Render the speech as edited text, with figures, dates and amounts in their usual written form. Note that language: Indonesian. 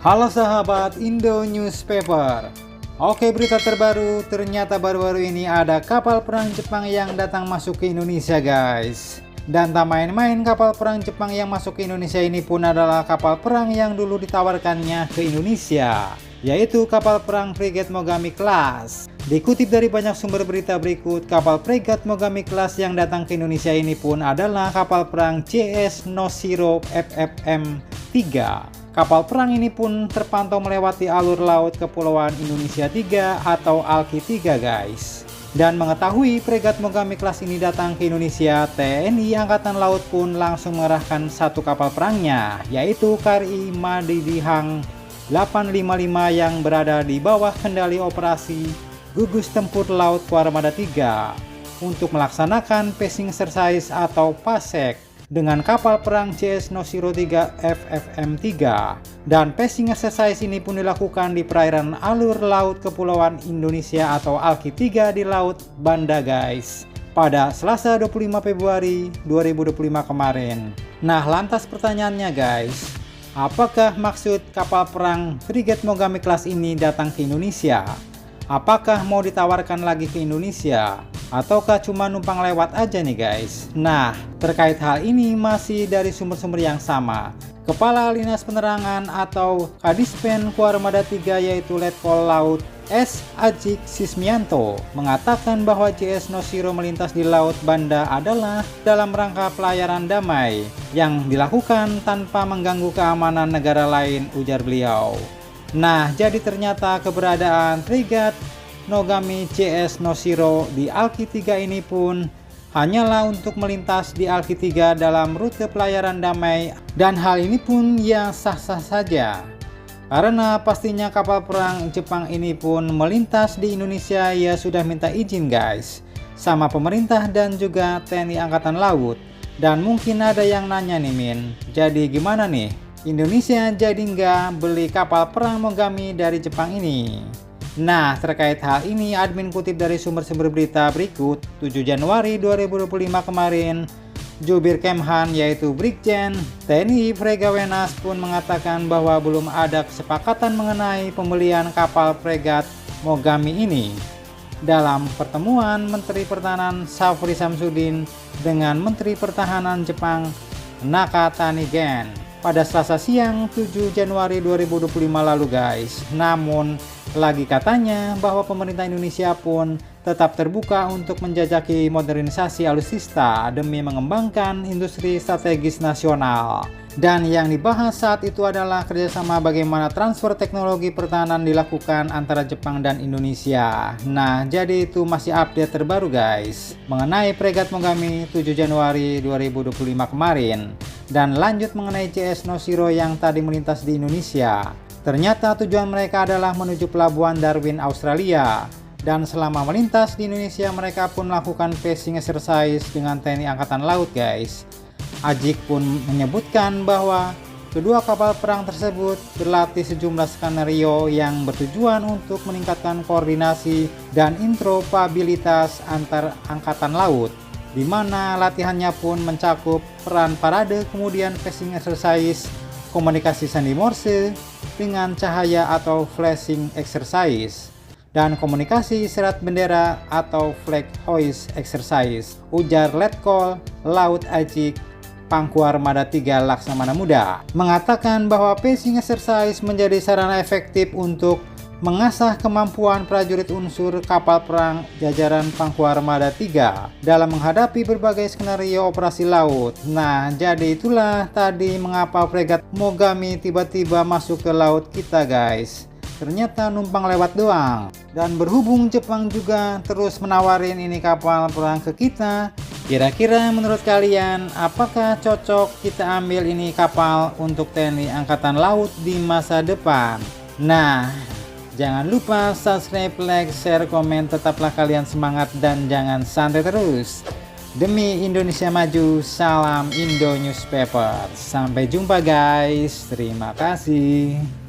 Halo sahabat Indo Newspaper. Oke, berita terbaru, ternyata baru-baru ini ada kapal perang Jepang yang datang masuk ke Indonesia guys. Dan tak main-main, kapal perang Jepang yang masuk ke Indonesia ini pun adalah kapal perang yang dulu ditawarkannya ke Indonesia, yaitu kapal perang Frigate Mogami Class. Dikutip dari banyak sumber berita berikut, kapal Frigate Mogami Class yang datang ke Indonesia ini pun adalah kapal perang JS Noshiro FFM 3. Kapal perang ini pun terpantau melewati alur laut Kepulauan Indonesia 3 atau ALKI 3 guys. Dan mengetahui Frigate Mogami Class ini datang ke Indonesia, TNI Angkatan Laut pun langsung mengerahkan satu kapal perangnya, yaitu KRI Madidihang 855 yang berada di bawah kendali operasi Gugus Tempur Laut Armada 3 untuk melaksanakan passing exercise atau PASEK dengan kapal perang JS Noshiro 3 FFM 3. Dan passing exercise ini pun dilakukan di perairan alur laut Kepulauan Indonesia atau ALKI 3 di Laut Banda guys, pada Selasa 25 Februari 2025 kemarin. Nah, lantas pertanyaannya guys, apakah maksud kapal perang Frigate Mogami Class ini datang ke Indonesia? Apakah mau ditawarkan lagi ke Indonesia? Ataukah cuma numpang lewat aja nih guys? Nah, terkait hal ini masih dari sumber-sumber yang sama. Kepala Linas Penerangan atau Kadispen Armada 3 yaitu Letkol Laut S. Ajik Sismianto mengatakan bahwa JS Noshiro melintas di Laut Banda adalah dalam rangka pelayaran damai yang dilakukan tanpa mengganggu keamanan negara lain, ujar beliau. Nah, jadi ternyata keberadaan Frigate Mogami JS Noshiro di ALKI 3 ini pun hanyalah untuk melintas di ALKI 3 dalam rute pelayaran damai, dan hal ini pun ya sah-sah saja. Karena pastinya kapal perang Jepang ini pun melintas di Indonesia ya sudah minta izin guys sama pemerintah dan juga TNI Angkatan Laut. Dan mungkin ada yang nanya nih Min, jadi gimana nih? Indonesia jadi nggak beli kapal perang Mogami dari Jepang ini? Nah, terkait hal ini admin kutip dari sumber-sumber berita berikut. 7 Januari 2025 kemarin, Jubir Kemhan yaitu Brigjen TNI Fregawenas pun mengatakan bahwa belum ada kesepakatan mengenai pembelian kapal fregat Mogami ini. Dalam pertemuan Menteri Pertahanan Safri Samsudin dengan Menteri Pertahanan Jepang Nakatani Gen pada Selasa siang 7 Januari 2025 lalu guys. Namun lagi katanya bahwa pemerintah Indonesia pun tetap terbuka untuk menjajaki modernisasi alutsista demi mengembangkan industri strategis nasional. Dan yang dibahas saat itu adalah kerjasama bagaimana transfer teknologi pertahanan dilakukan antara Jepang dan Indonesia. Nah, jadi itu masih update terbaru guys mengenai Frigate Mogami 7 Januari 2025 kemarin. Dan lanjut mengenai JS Noshiro yang tadi melintas di Indonesia. Ternyata tujuan mereka adalah menuju Pelabuhan Darwin, Australia. Dan selama melintas di Indonesia mereka pun melakukan passing exercise dengan TNI Angkatan Laut guys. Ajik pun menyebutkan bahwa kedua kapal perang tersebut berlatih sejumlah skenario yang bertujuan untuk meningkatkan koordinasi dan interoperabilitas antar angkatan laut, di mana latihannya pun mencakup peran parade, kemudian passing exercise, komunikasi sandi Morse dengan cahaya atau flashing exercise, dan komunikasi isyarat bendera atau flag hoist exercise, ujar Letkol Laut Ajik Pangku Armada 3 Laksamana Muda, mengatakan bahwa passing exercise menjadi sarana efektif untuk mengasah kemampuan prajurit unsur kapal perang jajaran Pangku Armada 3 dalam menghadapi berbagai skenario operasi laut. Nah, jadi itulah tadi mengapa Frigate Mogami tiba-tiba masuk ke laut kita guys. Ternyata numpang lewat doang. Dan berhubung Jepang juga terus menawarin ini kapal perang ke kita, kira-kira menurut kalian apakah cocok kita ambil ini kapal untuk TNI Angkatan Laut di masa depan? Nah, jangan lupa subscribe, like, share, komen. Tetaplah kalian semangat dan jangan santai terus. Demi Indonesia maju, salam Indo Newspaper. Sampai jumpa guys. Terima kasih.